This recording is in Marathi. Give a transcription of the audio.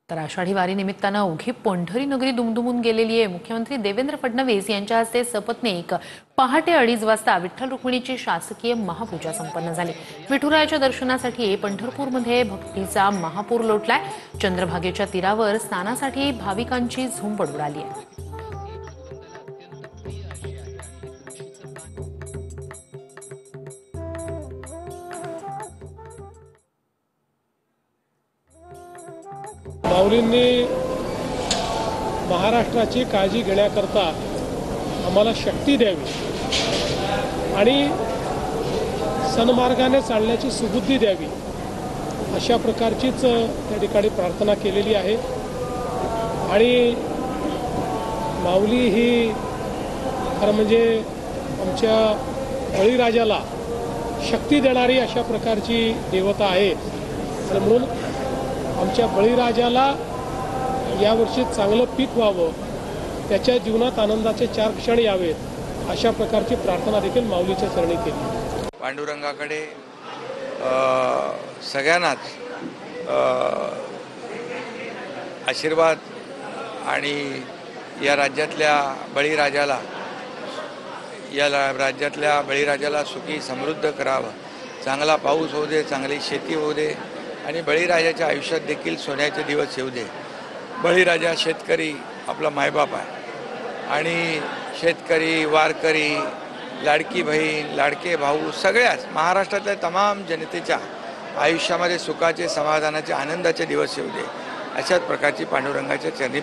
तर आषाढी वारी निमित्तानं अवघी पंढरी नगरी दुमदुमून गेलेली आहे। मुख्यमंत्री देवेंद्र फडणवीस यांच्या हस्ते सपत्नीक पहाटे 2:30 वाजता विठ्ठल रुक्मिणीची शासकीय महापूजा संपन्न झाली। विठुरायाच्या दर्शनासाठी पंढरपूरमध्ये भक्तीचा महापूर लोटलाय। चंद्रभागेच्या तीरावर स्नानासाठी भाविकांची झुंबड उडाली आहे। माऊलींनी महाराष्ट्राची काळजी घेण्याकरता आम्हाला शक्ती द्यावी आणि सन्मार्गाने चालण्याची सुबुद्धी द्यावी, अशा प्रकारचीच त्या ठिकाणी प्रार्थना केलेली आहे। आणि माऊली ही खरं म्हणजे आमच्या बळीराजाला शक्ती देणारी अशा प्रकारची देवता आहे। आणि म्हणून आमच्या बळीराजाला यावर्षी चांगलं पीक व्हावं, त्याच्या जीवनात आनंदाचे 4 क्षण यावेत, अशा प्रकारची प्रार्थना देखील माऊलीच्या चरणी केली। पांडुरंगाकडे सगळ्यांनाच आशीर्वाद आणि या राज्यातल्या बळीराजाला सुखी समृद्ध करावं, चांगला पाऊस होऊ दे, चांगली शेती होऊ दे आणि बळीराजाच्या आयुष्यात देखील सोन्याचे दिवस येऊ दे। बळीराजा शेतकरी आपला मायबाप आहे आणि शेतकरी, वारकरी, लाडकी बहीण, लाडके भाऊ सगळ्याच महाराष्ट्रातल्या तमाम जनतेच्या आयुष्यामध्ये सुखाचे, समाधानाचे, आनंदाचे दिवस येऊ दे, अशाच प्रकारची पांडुरंगाच्या चरणी